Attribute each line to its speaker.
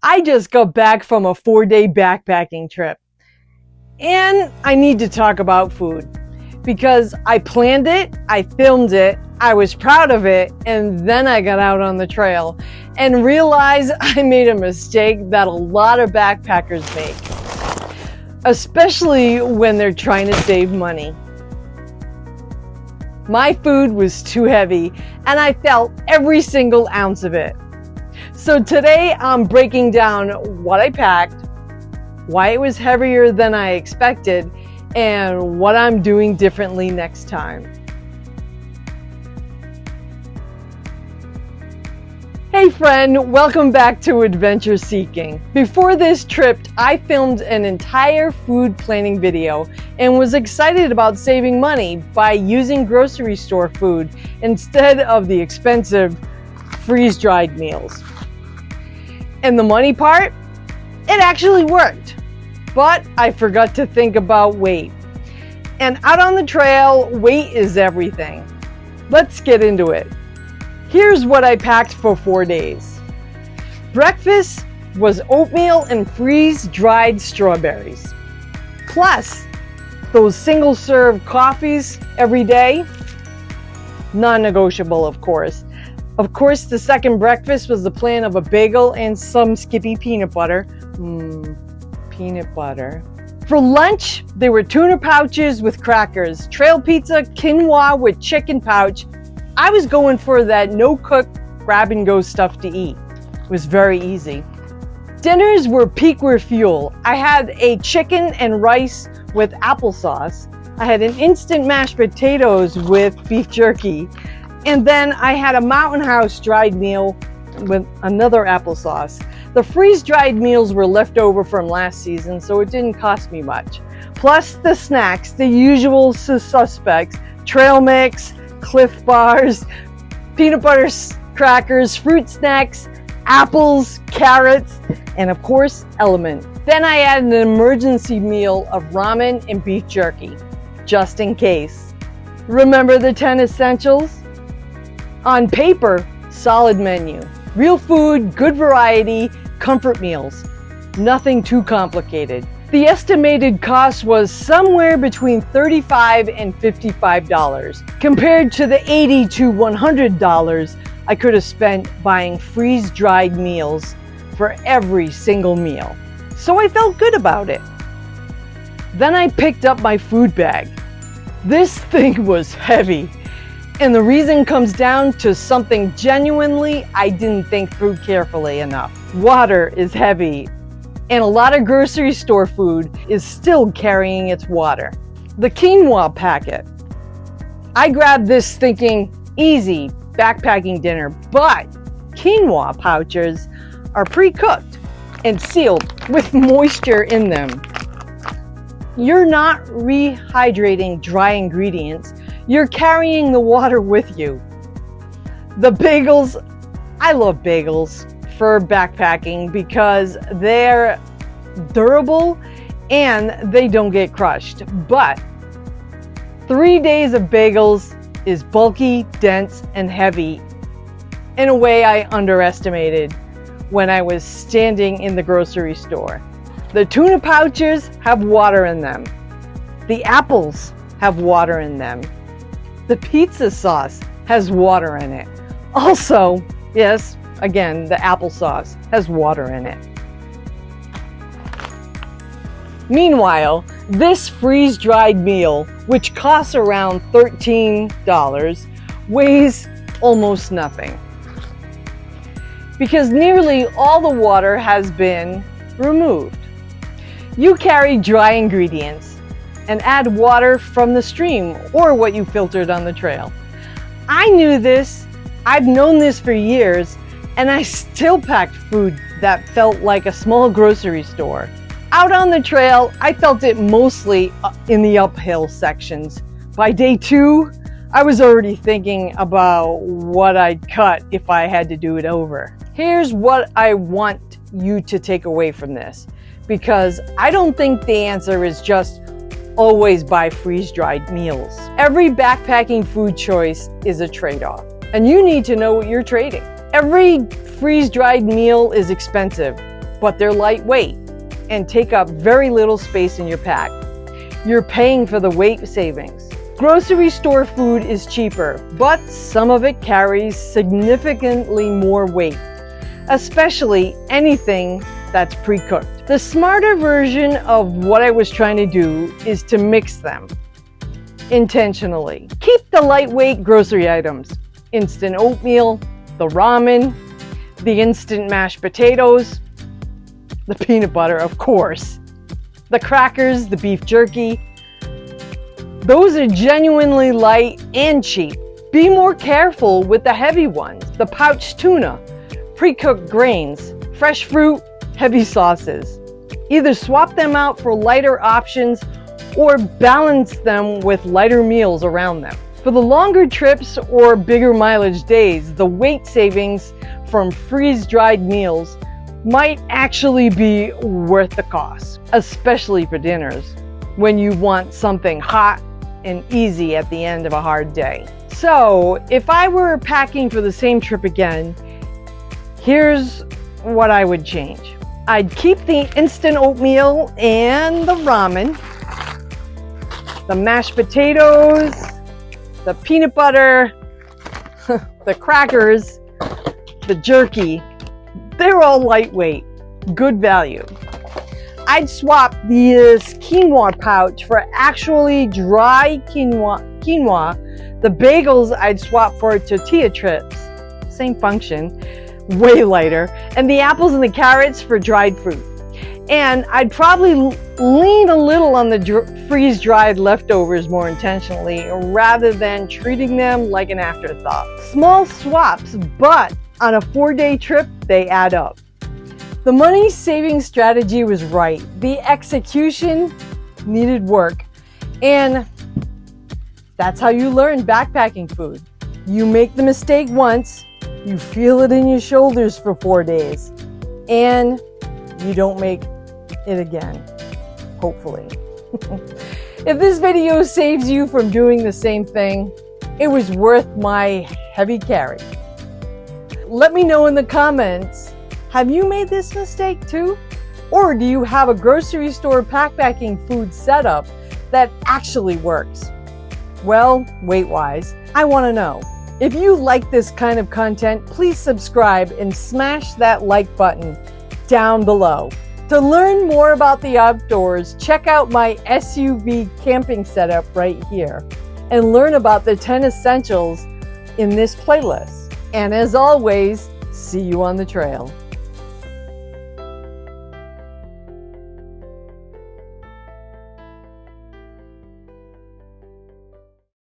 Speaker 1: I just got back from a 4-day backpacking trip, and I need to talk about food because I planned it, I filmed it, I was proud of it, and then I got out on the trail and realized I made a mistake that a lot of backpackers make, especially when they're trying to save money. My food was too heavy, and I felt every single ounce of it. So today I'm breaking down what I packed, why it was heavier than I expected, and what I'm doing differently next time. Hey friend, welcome back to Adventure Seeking. Before this trip, I filmed an entire food planning video and was excited about saving money by using grocery store food instead of the expensive freeze-dried meals. And the money part, it actually worked, but I forgot to think about weight. And out on the trail, weight is everything. Let's get into it. Here's what I packed for 4 days. Breakfast was oatmeal and freeze-dried strawberries. Plus, those single-serve coffees every day, non-negotiable, of course. Of course, the second breakfast was the plan of a bagel and some Skippy peanut butter. Peanut butter. For lunch, there were tuna pouches with crackers, trail pizza, quinoa with chicken pouch. I was going for that no-cook, grab-and-go stuff to eat. It was very easy. Dinners were peak refuel. I had a chicken and rice with applesauce. I had an instant mashed potatoes with beef jerky. And then I had a Mountain House dried meal with another applesauce. The freeze-dried meals were left over from last season, so it didn't cost me much. Plus the snacks, the usual suspects, trail mix, Cliff Bars, peanut butter crackers, fruit snacks, apples, carrots, and of course, Element. Then I added an emergency meal of ramen and beef jerky, just in case. Remember the 10 essentials? On paper, solid menu. Real food, good variety, comfort meals. Nothing too complicated. The estimated cost was somewhere between $35 and $55, compared to the $80 to $100 I could have spent buying freeze-dried meals for every single meal. So I felt good about it. Then I picked up my food bag. This thing was heavy, and the reason comes down to something genuinely I didn't think through carefully enough. Water is heavy, and a lot of grocery store food is still carrying its water. The quinoa packet. I grabbed this thinking easy backpacking dinner, but quinoa pouches are pre-cooked and sealed with moisture in them. You're not rehydrating dry ingredients, you're carrying the water with you. The bagels, I love bagels for backpacking because they're durable and they don't get crushed. But 3 days of bagels is bulky, dense, and heavy in a way I underestimated when I was standing in the grocery store. The tuna pouches have water in them. The apples have water in them. The pizza sauce has water in it. Also, yes, again, the applesauce has water in it. Meanwhile, this freeze-dried meal, which costs around $13, weighs almost nothing, because nearly all the water has been removed. You carry dry ingredients and add water from the stream or what you filtered on the trail. I knew this, I've known this for years, and I still packed food that felt like a small grocery store. Out on the trail, I felt it mostly in the uphill sections. By day 2, I was already thinking about what I'd cut if I had to do it over. Here's what I want you to take away from this, because I don't think the answer is just always buy freeze-dried meals. Every backpacking food choice is a trade-off, and you need to know what you're trading. Every freeze-dried meal is expensive, but they're lightweight and take up very little space in your pack. You're paying for the weight savings. Grocery store food is cheaper, but some of it carries significantly more weight, especially anything that's pre-cooked. The smarter version of what I was trying to do is to mix them intentionally. Keep the lightweight grocery items: instant oatmeal, the ramen, the instant mashed potatoes, the peanut butter, of course, the crackers, the beef jerky. Those are genuinely light and cheap. Be more careful with the heavy ones: the pouched tuna, pre-cooked grains, fresh fruit, heavy sauces. Either swap them out for lighter options or balance them with lighter meals around them. For the longer trips or bigger mileage days, the weight savings from freeze-dried meals might actually be worth the cost, especially for dinners when you want something hot and easy at the end of a hard day. So if I were packing for the same trip again, here's what I would change. I'd keep the instant oatmeal and the ramen, the mashed potatoes, the peanut butter, the crackers, the jerky. They're all lightweight, good value. I'd swap this quinoa pouch for actually dry quinoa. The bagels I'd swap for tortilla chips, same function, way lighter. And the apples and the carrots for dried fruit. And I'd probably lean a little on the freeze-dried leftovers more intentionally, rather than treating them like an afterthought. Small swaps, but on a 4-day trip, they add up. The money-saving strategy was right. The execution needed work. And that's how you learn backpacking food. You make the mistake once, you feel it in your shoulders for 4 days, and you don't make it again, hopefully. If this video saves you from doing the same thing, it was worth my heavy carry. Let me know in the comments, have you made this mistake too? Or do you have a grocery store backpacking food setup that actually works? Well, weight-wise, I want to know. If you like this kind of content, please subscribe and smash that like button down below. To learn more about the outdoors, check out my SUV camping setup right here and learn about the 10 essentials in this playlist. And as always, see you on the trail.